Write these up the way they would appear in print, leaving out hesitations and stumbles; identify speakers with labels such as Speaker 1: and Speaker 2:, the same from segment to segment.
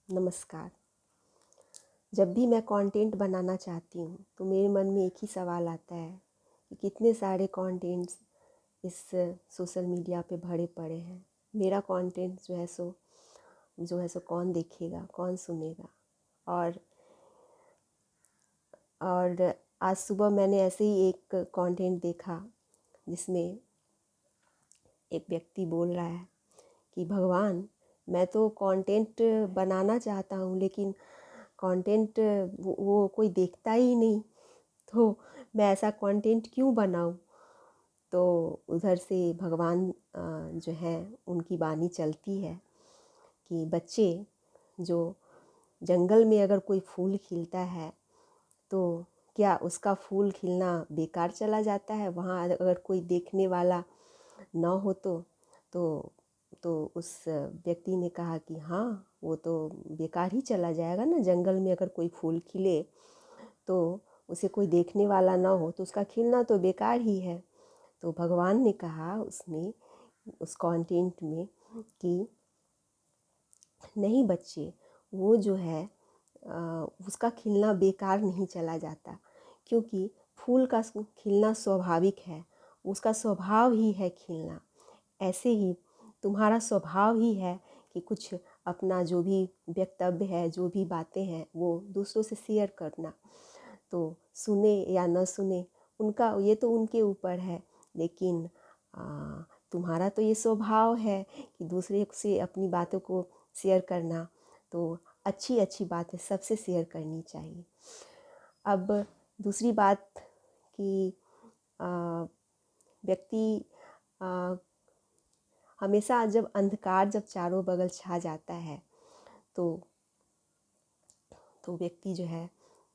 Speaker 1: नमस्कार। जब भी मैं कंटेंट बनाना चाहती हूँ तो मेरे मन में एक ही सवाल आता है कि कितने सारे कंटेंट्स इस सोशल मीडिया पे भरे पड़े हैं। मेरा कंटेंट जो है सो कौन देखेगा, कौन सुनेगा। और आज सुबह मैंने ऐसे ही एक कंटेंट देखा जिसमें एक व्यक्ति बोल रहा है कि भगवान, मैं तो कंटेंट बनाना चाहता हूँ लेकिन कंटेंट वो कोई देखता ही नहीं, तो मैं ऐसा कंटेंट क्यों बनाऊँ। तो उधर से भगवान जो है उनकी वाणी चलती है कि बच्चे, जो जंगल में अगर कोई फूल खिलता है तो क्या उसका फूल खिलना बेकार चला जाता है? वहाँ अगर कोई देखने वाला ना हो तो तो उस व्यक्ति ने कहा कि हाँ, वो तो बेकार ही चला जाएगा ना। जंगल में अगर कोई फूल खिले तो उसे कोई देखने वाला ना हो तो उसका खिलना तो बेकार ही है। तो भगवान ने कहा उसमें, उस कंटेंट में, कि नहीं बच्चे, वो जो है उसका खिलना बेकार नहीं चला जाता, क्योंकि फूल का खिलना स्वाभाविक है, उसका स्वभाव ही है खिलना। ऐसे ही तुम्हारा स्वभाव ही है कि कुछ अपना जो भी वक्तव्य है, जो भी बातें हैं, वो दूसरों से शेयर करना। तो सुने या न सुने, उनका ये तो उनके ऊपर है, लेकिन तुम्हारा तो ये स्वभाव है कि दूसरे से अपनी बातों को शेयर करना। तो अच्छी अच्छी बातें सबसे शेयर करनी चाहिए। अब दूसरी बात कि व्यक्ति हमेशा जब चारों बगल छा जाता है तो व्यक्ति जो है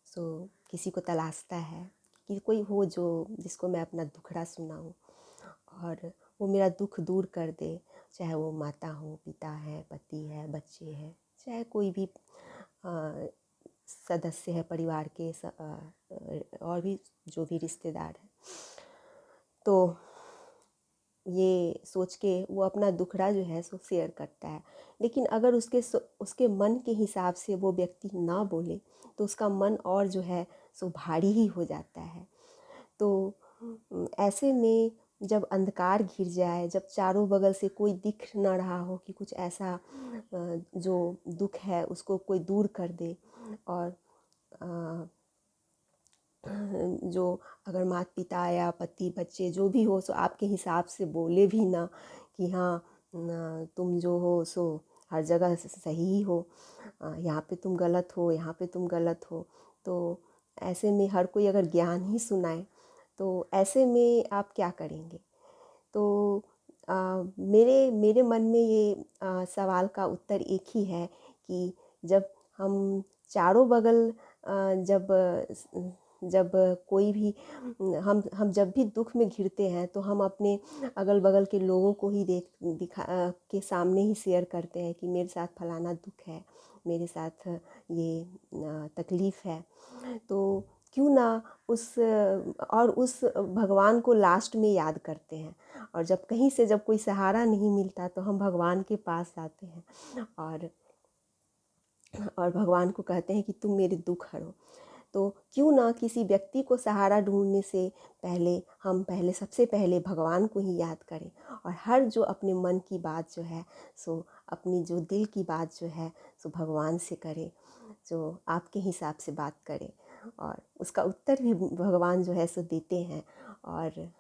Speaker 1: सो किसी को तलाशता है कि कोई हो जो जिसको मैं अपना दुखड़ा सुनाऊं और वो मेरा दुख दूर कर दे। चाहे वो माता हो, पिता है, पति है, बच्चे हैं, चाहे कोई भी सदस्य है परिवार के, और भी जो भी रिश्तेदार हैं। तो ये सोच के वो अपना दुखड़ा जो है सो शेयर करता है। लेकिन अगर उसके मन के हिसाब से वो व्यक्ति ना बोले तो उसका मन और जो है सो भारी ही हो जाता है। तो ऐसे में जब अंधकार घिर जाए, जब चारों बगल से कोई दिख न रहा हो कि कुछ ऐसा जो दुख है उसको कोई दूर कर दे, और जो अगर माता पिता या पति बच्चे जो भी हो सो आपके हिसाब से बोले भी ना कि हाँ, तुम जो हो सो हर जगह सही ही हो, यहाँ पे तुम गलत हो, यहाँ पे तुम गलत हो। तो ऐसे में हर कोई अगर ज्ञान ही सुनाए तो ऐसे में आप क्या करेंगे। तो मेरे मेरे मन में ये सवाल का उत्तर एक ही है कि जब हम चारों बगल जब जब कोई भी हम जब भी दुख में घिरते हैं तो हम अपने अगल बगल के लोगों को ही दिखा के सामने ही शेयर करते हैं कि मेरे साथ फलाना दुख है, मेरे साथ ये तकलीफ़ है। तो क्यों ना उस भगवान को लास्ट में याद करते हैं, और जब कोई सहारा नहीं मिलता तो हम भगवान के पास जाते हैं और भगवान को कहते हैं कि तुम मेरे दुख हरो। तो क्यों ना किसी व्यक्ति को सहारा ढूंढने से पहले सबसे पहले भगवान को ही याद करें, और हर जो अपने मन की बात जो है सो अपनी जो दिल की बात जो है सो भगवान से करें, जो आपके हिसाब से बात करें, और उसका उत्तर भी भगवान जो है सो देते हैं, और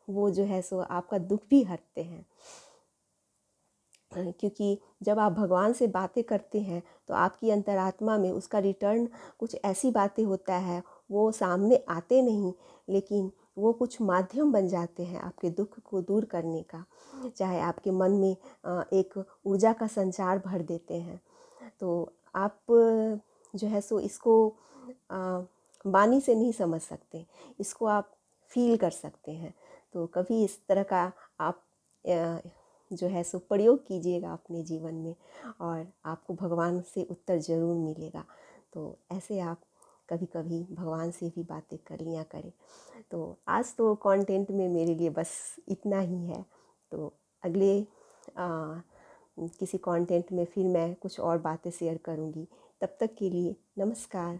Speaker 1: वो जो है सो आपका दुख भी हरते हैं। क्योंकि जब आप भगवान से बातें करते हैं तो आपकी अंतरात्मा में उसका रिटर्न कुछ ऐसी बातें होता है, वो सामने आते नहीं, लेकिन वो कुछ माध्यम बन जाते हैं आपके दुख को दूर करने का। चाहे आपके मन में एक ऊर्जा का संचार भर देते हैं। तो आप जो है सो इसको वाणी से नहीं समझ सकते, इसको आप फील कर सकते हैं। तो कभी इस तरह का आप जो है सो प्रयोग कीजिएगा अपने जीवन में, और आपको भगवान से उत्तर ज़रूर मिलेगा। तो ऐसे आप कभी कभी भगवान से भी बातें कर लिया करें। तो आज तो कंटेंट में मेरे लिए बस इतना ही है। तो अगले किसी कंटेंट में फिर मैं कुछ और बातें शेयर करूँगी। तब तक के लिए नमस्कार।